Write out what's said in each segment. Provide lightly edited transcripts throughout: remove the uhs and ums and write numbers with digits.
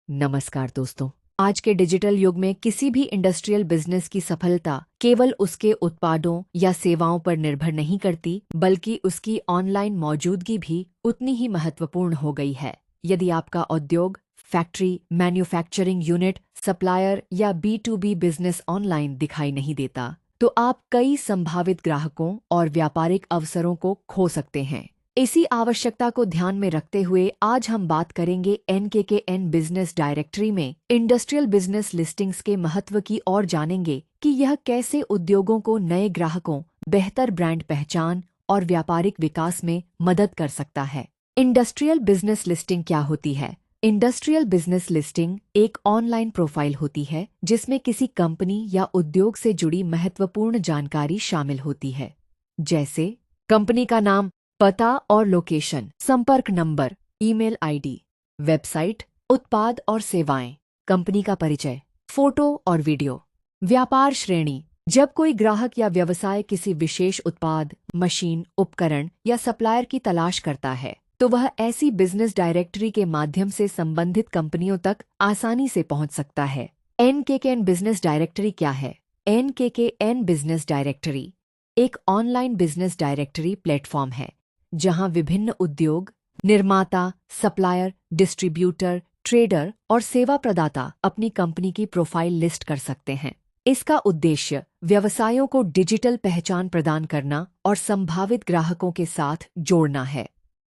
नमस्कार दोस्तों। आज के डिजिटल युग में किसी भी इंडस्ट्रियल बिजनेस की सफलता केवल उसके उत्पादों या सेवाओं पर निर्भर नहीं करती, बल्कि उसकी ऑनलाइन मौजूदगी भी उतनी ही महत्वपूर्ण हो गई है। यदि आपका उद्योग, फैक्ट्री, मैन्युफैक्चरिंग यूनिट, सप्लायर या B2B बिजनेस ऑनलाइन दिखाई नहीं देता, तो आप कई संभावित ग्राहकों और व्यापारिक अवसरों को खो सकते हैं। इसी आवश्यकता को ध्यान में रखते हुए आज हम बात करेंगे NKKN बिजनेस डायरेक्टरी में इंडस्ट्रियल बिजनेस लिस्टिंग्स के महत्व की और जानेंगे कि यह कैसे उद्योगों को नए ग्राहकों, बेहतर ब्रांड पहचान और व्यापारिक विकास में मदद कर सकता है। इंडस्ट्रियल बिजनेस लिस्टिंग क्या होती है? इंडस्ट्रियल बिजनेस लिस्टिंग एक ऑनलाइन प्रोफाइल होती है जिसमें किसी कंपनी या उद्योग से जुड़ी महत्वपूर्ण जानकारी शामिल होती है, जैसे कंपनी का नाम, पता और लोकेशन, संपर्क नंबर, ईमेल आईडी, वेबसाइट, उत्पाद और सेवाएं, कंपनी का परिचय, फोटो और वीडियो। व्यापार श्रेणी: जब कोई ग्राहक या व्यवसाय किसी विशेष उत्पाद, मशीन, उपकरण या सप्लायर की तलाश करता है, तो वह ऐसी बिजनेस डायरेक्टरी के माध्यम से संबंधित कंपनियों तक आसानी से पहुंच सकता है। NKKN बिजनेस डायरेक्टरी क्या है? NKKN बिजनेस डायरेक्टरी एक ऑनलाइन बिजनेस डायरेक्टरी प्लेटफॉर्म है जहां विभिन्न उद्योग, निर्माता, सप्लायर, डिस्ट्रीब्यूटर, ट्रेडर और सेवा प्रदाता अपनी कंपनी की प्रोफाइल लिस्ट कर सकते हैं। इसका उद्देश्य व्यवसायों को डिजिटल पहचान प्रदान करना और संभावित ग्राहकों के साथ जोड़ना है।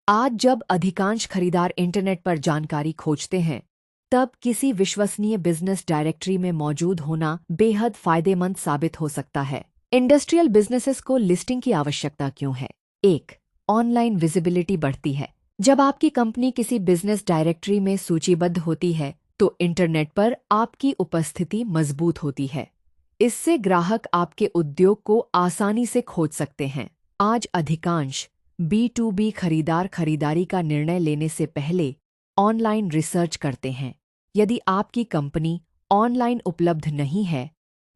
आज जब अधिकांश खरीदार इंटरनेट पर जानकारी खोजते हैं, तब किसी विश्वसनीय बिजनेस डायरेक्टरी में मौजूद होना बेहद फायदेमंद साबित हो सकता है। इंडस्ट्रियल बिजनेसेस को लिस्टिंग की आवश्यकता क्यों है? 1. ऑनलाइन विजिबिलिटी बढ़ती है। जब आपकी कंपनी किसी बिजनेस डायरेक्टरी में सूचीबद्ध होती है, तो इंटरनेट पर आपकी उपस्थिति मजबूत होती है। इससे ग्राहक आपके उद्योग को आसानी से खोज सकते हैं। आज अधिकांश B2B खरीदार खरीदारी का निर्णय लेने से पहले ऑनलाइन रिसर्च करते हैं। यदि आपकी कंपनी ऑनलाइन उपलब्ध नहीं है,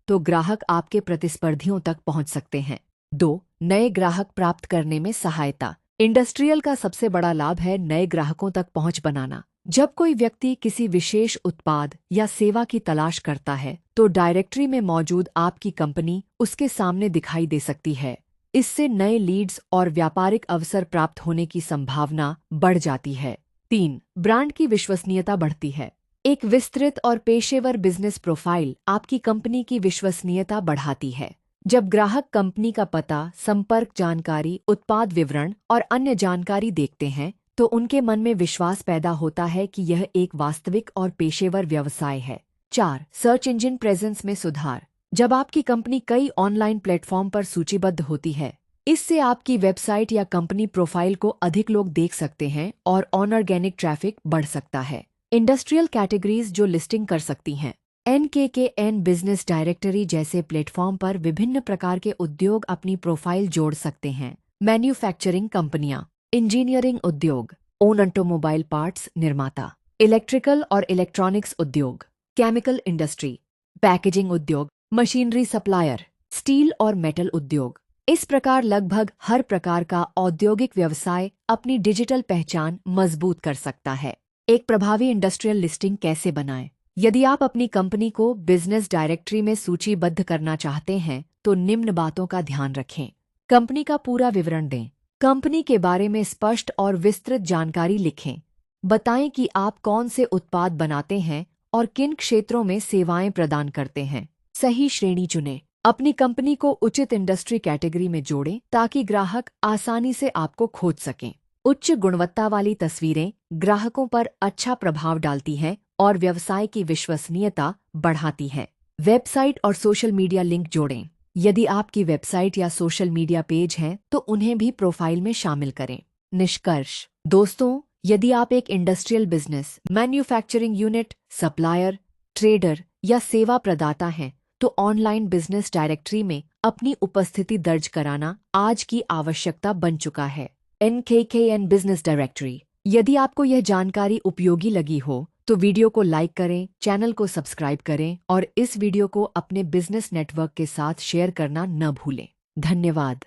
तो ग्राहक आपके प्रतिस्पर्धियों तक पहुंच सकते हैं। 2. नए ग्राहक प्राप्त करने में सहायता। इंडस्ट्रियल का सबसे बड़ा लाभ है नए ग्राहकों तक पहुंच बनाना। जब कोई व्यक्ति किसी विशेष उत्पाद या सेवा की तलाश करता है, तो डायरेक्टरी में मौजूद आपकी कंपनी उसके सामने दिखाई दे सकती है। इससे नए लीड्स और व्यापारिक अवसर प्राप्त होने की संभावना बढ़ जाती है। 3. ब्रांड की विश्वसनीयता बढ़ती है। एक विस्तृत और पेशेवर बिजनेस प्रोफाइल आपकी कंपनी की विश्वसनीयता बढ़ाती है। जब ग्राहक कंपनी का पता, संपर्क जानकारी, उत्पाद विवरण और अन्य जानकारी देखते हैं, तो उनके मन में विश्वास पैदा होता है कि यह एक वास्तविक और पेशेवर व्यवसाय है। 4. सर्च इंजन प्रेजेंस में सुधार। जब आपकी कंपनी कई ऑनलाइन प्लेटफॉर्म पर सूचीबद्ध होती है, इससे आपकी वेबसाइट या कंपनी प्रोफाइल को अधिक लोग देख सकते हैं और ऑर्गेनिक ट्रैफिक बढ़ सकता है। इंडस्ट्रियल कैटेगरीज जो लिस्टिंग कर सकती हैं। NKKN बिजनेस डायरेक्टरी जैसे प्लेटफॉर्म पर विभिन्न प्रकार के उद्योग अपनी प्रोफाइल जोड़ सकते हैं। मैन्युफैक्चरिंग कंपनियां, इंजीनियरिंग उद्योग, ओन ऑटोमोबाइल पार्ट्स निर्माता, इलेक्ट्रिकल और इलेक्ट्रॉनिक्स उद्योग, केमिकल इंडस्ट्री, पैकेजिंग उद्योग, मशीनरी सप्लायर, स्टील और मेटल उद्योग। इस प्रकार लगभग हर प्रकार का औद्योगिक व्यवसाय अपनी डिजिटल पहचान मजबूत कर सकता है। एक प्रभावी इंडस्ट्रियल लिस्टिंग कैसे बनाएं? यदि आप अपनी कंपनी को बिजनेस डायरेक्टरी में सूचीबद्ध करना चाहते हैं, तो निम्न बातों का ध्यान रखें। कंपनी का पूरा विवरण दें। कंपनी के बारे में स्पष्ट और विस्तृत जानकारी लिखें। बताएं कि आप कौन से उत्पाद बनाते हैं और किन क्षेत्रों में सेवाएं प्रदान करते हैं। सही श्रेणी चुनें। अपनी कंपनी को उचित इंडस्ट्री कैटेगरी में जोड़ें ताकि ग्राहक आसानी से आपको खोज सकें। उच्च गुणवत्ता वाली तस्वीरें ग्राहकों पर अच्छा प्रभाव डालती हैं और व्यवसाय की विश्वसनीयता बढ़ाती हैं। वेबसाइट और सोशल मीडिया लिंक जोड़ें। यदि आपकी वेबसाइट या सोशल मीडिया पेज हैं, तो उन्हें भी प्रोफाइल में शामिल करें। निष्कर्ष: दोस्तों, यदि आप एक industrial business, manufacturing unit, supplier, trader या सेवा प्रदाता हैं, तो ऑनलाइन बिजनेस डायरेक्टरी में अपनी उपस्थिति दर्ज कराना आज की आवश्यकता बन चुका है। NKKN business directory. यदि आपको यह जानकारी उपयोगी लगी हो, तो वीडियो को लाइक करें, चैनल को सब्सक्राइब करें और इस वीडियो को अपने बिजनेस नेटवर्क के साथ शेयर करना न भूलें। धन्यवाद।